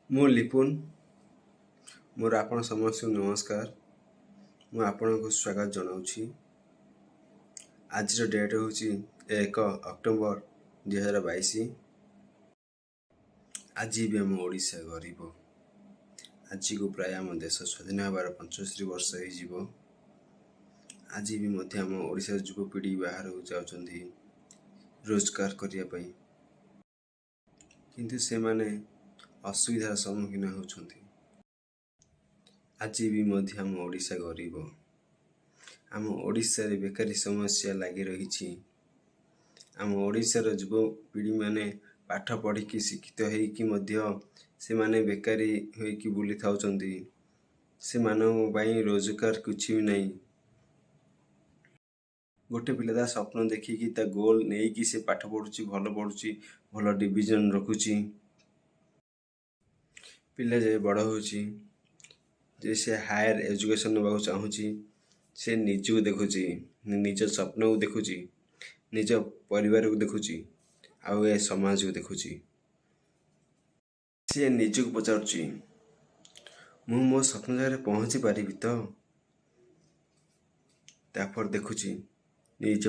ମୁଁ ଲିପୁନ ମୋର ଆପଣ ସମସ୍ତଙ୍କୁ ନମସ୍କାର। ମୁଁ ଆପଣଙ୍କୁ ସ୍ୱାଗତ ଜଣାଉଛି। ଆଜିର ଡେଟ୍ ହେଉଛି 1 ଅକ୍ଟୋବର 2022। ଆଜି ବି ଆମ ଓଡ଼ିଶା ଗରିବ। ଆଜିକୁ ପ୍ରାୟ ଆମ ଦେଶ ସ୍ୱାଧୀନ ହେବାର 75 ବର୍ଷ ହେଇଯିବ। ଆଜି ବି ମଧ୍ୟ ଆମ ଓଡ଼ିଶାର ଯୁବପିଢ଼ି ବାହାରକୁ ଯାଉଛନ୍ତି ରୋଜଗାର କରିବା ପାଇଁ, କିନ୍ତୁ ସେମାନେ ଅସୁବିଧାର ସମ୍ମୁଖୀନ ହେଉଛନ୍ତି। ଆଜି ବି ମଧ୍ୟ ଆମ ଓଡ଼ିଶା ଗରିବ। ଆମ ଓଡ଼ିଶାରେ ବେକାରୀ ସମସ୍ୟା ଲାଗି ରହିଛି। ଆମ ଓଡ଼ିଶାର ଯୁବପିଢ଼ିମାନେ ପାଠ ପଢ଼ିକି ଶିକ୍ଷିତ ହେଇକି ମଧ୍ୟ ସେମାନେ ବେକାରୀ ହୋଇକି ବୁଲିଥାଉଛନ୍ତି। ସେମାନଙ୍କ ପାଇଁ ରୋଜଗାର କିଛି ବି ନାହିଁ। ଗୋଟେ ପିଲା ତା ସ୍ୱପ୍ନ ଦେଖିକି ତା ଗୋଲ୍ ନେଇକି ସେ ପାଠ ପଢ଼ୁଛି, ଭଲ ପଢ଼ୁଛି, ଭଲ ଡିଭିଜନ୍ ରଖୁଛି। ପିଲା ଯେ ବଡ଼ ହେଉଛି, ଯେ ସେ ହାୟର ଏଜୁକେସନ୍ ନେବାକୁ ଚାହୁଁଛି, ସେ ନିଜକୁ ଦେଖୁଛି, ନିଜ ସ୍ୱପ୍ନକୁ ଦେଖୁଛି, ନିଜ ପରିବାରକୁ ଦେଖୁଛି, ଆଉ ଏ ସମାଜକୁ ଦେଖୁଛି। ସେ ନିଜକୁ ପଚାରୁଛି, ମୁଁ ମୋ ସ୍ୱପ୍ନ ଜାଗାରେ ପହଞ୍ଚି ପାରିବି ତ? ତାପରେ ଦେଖୁଛି ନିଜ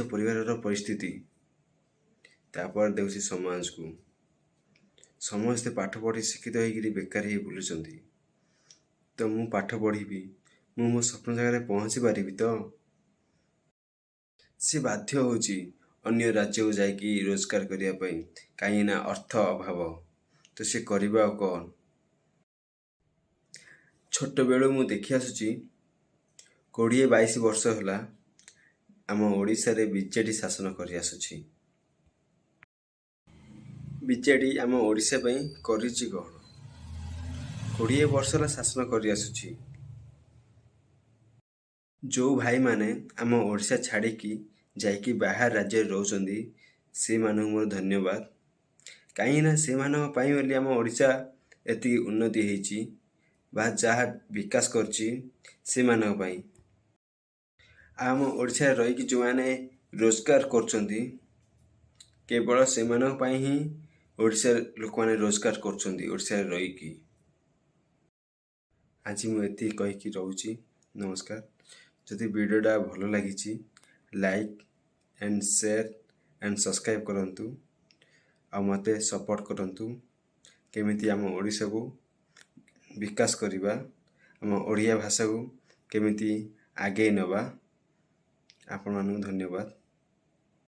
ପରିବାରର ପରିସ୍ଥିତି। ତାପରେ ଦେଖୁଛି ସମାଜକୁ। ସମସ୍ତେ ପାଠ ପଢ଼ି ଶିକ୍ଷିତ ହେଇକିରି ବେକାର ହେଇ ବୁଲୁଛନ୍ତି। ତ ମୁଁ ପାଠ ପଢ଼ିବି, ମୁଁ ମୋ ସ୍ୱପ୍ନ ଜାଗାରେ ପହଞ୍ଚି ପାରିବି ତ? ସେ ବାଧ୍ୟ ହେଉଛି ଅନ୍ୟ ରାଜ୍ୟକୁ ଯାଇକି ରୋଜଗାର କରିବା ପାଇଁ, କାହିଁକିନା ଅର୍ଥ ଅଭାବ। ତ ସେ କରିବା ଆଉ କ'ଣ? ଛୋଟବେଳୁ ମୁଁ ଦେଖି ଆସୁଛି, 20-22 ବର୍ଷ ହେଲା ଆମ ଓଡ଼ିଶାରେ ବିଜେଡ଼ି ଶାସନ କରି ଆସୁଛି। ବିଜେଡ଼ି ଆମ ଓଡ଼ିଶା ପାଇଁ କରିଛି କ'ଣ? 20 ବର୍ଷ ହେଲା ଶାସନ କରି ଆସୁଛି। ଯେଉଁ ଭାଇମାନେ ଆମ ଓଡ଼ିଶା ଛାଡ଼ିକି ଯାଇକି ବାହାର ରାଜ୍ୟରେ ରହୁଛନ୍ତି, ସେମାନଙ୍କୁ ମୋର ଧନ୍ୟବାଦ। କାହିଁକିନା ସେମାନଙ୍କ ପାଇଁ ବୋଲି ଆମ ଓଡ଼ିଶା ଏତିକି ଉନ୍ନତି ହେଇଛି ବା ଯାହା ବିକାଶ କରିଛି ସେମାନଙ୍କ ପାଇଁ। ଆମ ଓଡ଼ିଶାରେ ରହିକି ଯେଉଁମାନେ ରୋଜଗାର କରୁଛନ୍ତି, କେବଳ ସେମାନଙ୍କ ପାଇଁ ହିଁ ଓଡ଼ିଶାର ଲୋକମାନେ ରୋଜଗାର କରୁଛନ୍ତି ଓଡ଼ିଶାରେ ରହିକି। ଆଜି ମୁଁ ଏତିକି କହିକି ରହୁଛି। ନମସ୍କାର। ଯଦି ଭିଡ଼ିଓଟା ଭଲ ଲାଗିଛି, like and share and subscribe କରନ୍ତୁ, ଆଉ ମୋତେ ସପୋର୍ଟ କରନ୍ତୁ। କେମିତି ଆମ ଓଡ଼ିଶାକୁ ବିକାଶ କରିବା, ଆମ ଓଡ଼ିଆ ଭାଷାକୁ କେମିତି ଆଗେଇ ନେବା। ଆପଣମାନଙ୍କୁ ଧନ୍ୟବାଦ।